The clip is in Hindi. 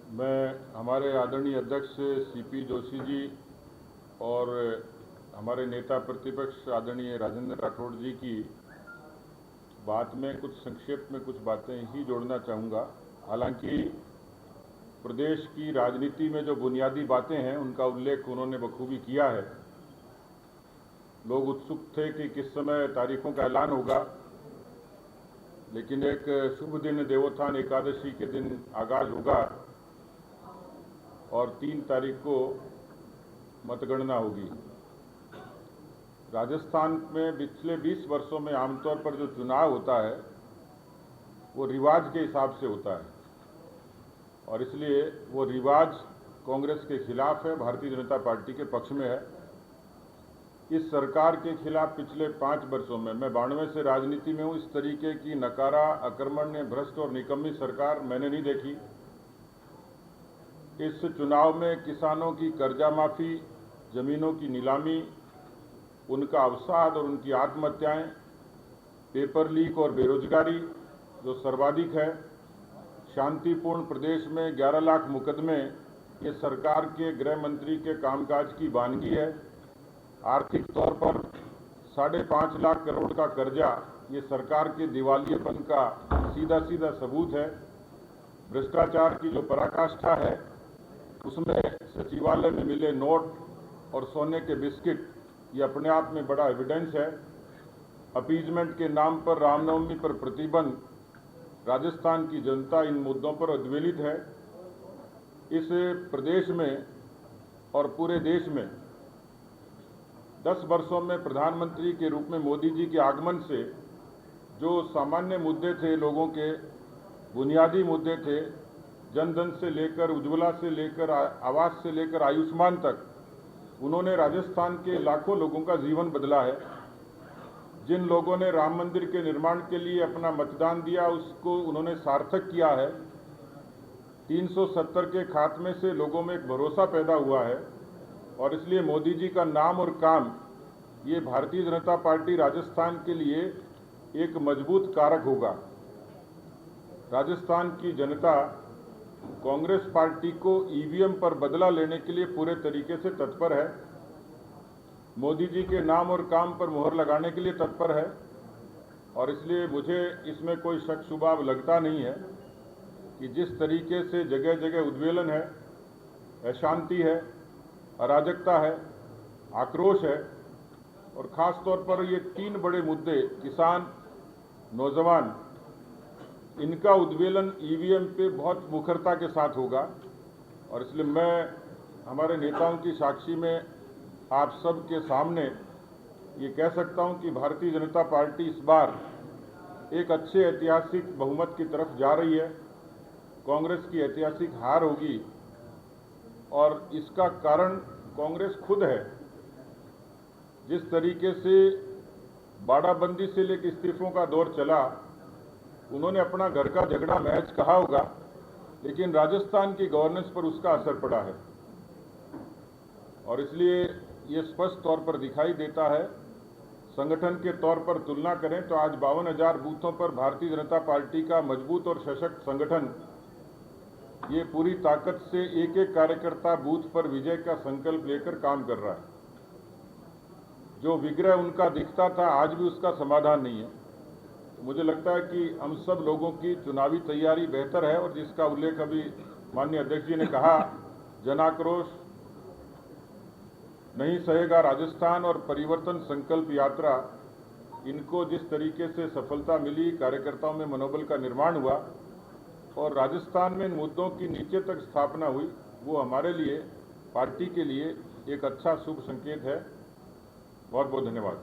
मैं हमारे आदरणीय अध्यक्ष सीपी जोशी जी और हमारे नेता प्रतिपक्ष आदरणीय राजेंद्र राठौड़ जी की बात में कुछ संक्षेप में कुछ बातें ही जोड़ना चाहूँगा। हालांकि प्रदेश की राजनीति में जो बुनियादी बातें हैं उनका उल्लेख उन्होंने बखूबी किया है। लोग उत्सुक थे कि किस समय तारीखों का ऐलान होगा, लेकिन एक शुभ दिन देवोत्थान एकादशी के दिन आगाज होगा और 3 तारीख को मतगणना होगी। राजस्थान में पिछले 20 वर्षों में आमतौर पर जो चुनाव होता है वो रिवाज के हिसाब से होता है और इसलिए वो रिवाज कांग्रेस के खिलाफ है, भारतीय जनता पार्टी के पक्ष में है। इस सरकार के खिलाफ पिछले 5 वर्षों में, मैं 92 से राजनीति में हूँ, इस तरीके की नकारा, अकर्मण्य, भ्रष्ट और निकम्मी सरकार मैंने नहीं देखी। इस चुनाव में किसानों की कर्जा माफी, जमीनों की नीलामी, उनका अवसाद और उनकी आत्महत्याएं, पेपर लीक और बेरोजगारी जो सर्वाधिक है, शांतिपूर्ण प्रदेश में 11 लाख मुकदमे, ये सरकार के गृह मंत्री के कामकाज की वानगी है। आर्थिक तौर पर 5.5 लाख करोड़ का कर्जा, ये सरकार के दिवालियेपन का सीधा सीधा सबूत है। भ्रष्टाचार की जो पराकाष्ठा है उसमें सचिवालय में मिले नोट और सोने के बिस्किट, ये अपने आप में बड़ा एविडेंस है। अपीजमेंट के नाम पर रामनवमी पर प्रतिबंध, राजस्थान की जनता इन मुद्दों पर उद्वेलित है। इस प्रदेश में और पूरे देश में 10 वर्षों में प्रधानमंत्री के रूप में मोदी जी के आगमन से जो सामान्य मुद्दे थे, लोगों के बुनियादी मुद्दे थे, जनधन से लेकर उज्ज्वला से लेकर आवास से लेकर आयुष्मान तक, उन्होंने राजस्थान के लाखों लोगों का जीवन बदला है। जिन लोगों ने राम मंदिर के निर्माण के लिए अपना मतदान दिया, उसको उन्होंने सार्थक किया है। 370 के खात्मे से लोगों में एक भरोसा पैदा हुआ है और इसलिए मोदी जी का नाम और काम, ये भारतीय जनता पार्टी राजस्थान के लिए एक मजबूत कारक होगा। राजस्थान की जनता कांग्रेस पार्टी को ईवीएम पर बदला लेने के लिए पूरे तरीके से तत्पर है, मोदी जी के नाम और काम पर मुहर लगाने के लिए तत्पर है और इसलिए मुझे इसमें कोई शक शुबा लगता नहीं है कि जिस तरीके से जगह जगह उद्वेलन है, अशांति है, अराजकता है, आक्रोश है और ख़ास तौर पर ये 3 बड़े मुद्दे, किसान, नौजवान, इनका उद्वेलन ईवीएम पे बहुत मुखरता के साथ होगा और इसलिए मैं हमारे नेताओं की साक्षी में आप सब के सामने ये कह सकता हूं कि भारतीय जनता पार्टी इस बार एक अच्छे ऐतिहासिक बहुमत की तरफ जा रही है। कांग्रेस की ऐतिहासिक हार होगी और इसका कारण कांग्रेस खुद है। जिस तरीके से बाड़ाबंदी से लेकर इस्तीफों का दौर चला, उन्होंने अपना घर का झगड़ा मैच कहा होगा, लेकिन राजस्थान की गवर्नेंस पर उसका असर पड़ा है और इसलिए ये स्पष्ट तौर पर दिखाई देता है। संगठन के तौर पर तुलना करें तो आज 52,000 बूथों पर भारतीय जनता पार्टी का मजबूत और सशक्त संगठन, ये पूरी ताकत से एक एक कार्यकर्ता बूथ पर विजय का संकल्प लेकर काम कर रहा है। जो विग्रह उनका दिखता था, आज भी उसका समाधान नहीं है। मुझे लगता है कि हम सब लोगों की चुनावी तैयारी बेहतर है और जिसका उल्लेख अभी माननीय अध्यक्ष जी ने कहा, जनाक्रोश नहीं सहेगा राजस्थान और परिवर्तन संकल्प यात्रा, इनको जिस तरीके से सफलता मिली, कार्यकर्ताओं में मनोबल का निर्माण हुआ और राजस्थान में इन मुद्दों की नीचे तक स्थापना हुई, वो हमारे लिए, पार्टी के लिए एक अच्छा शुभ संकेत है। बहुत बहुत धन्यवाद।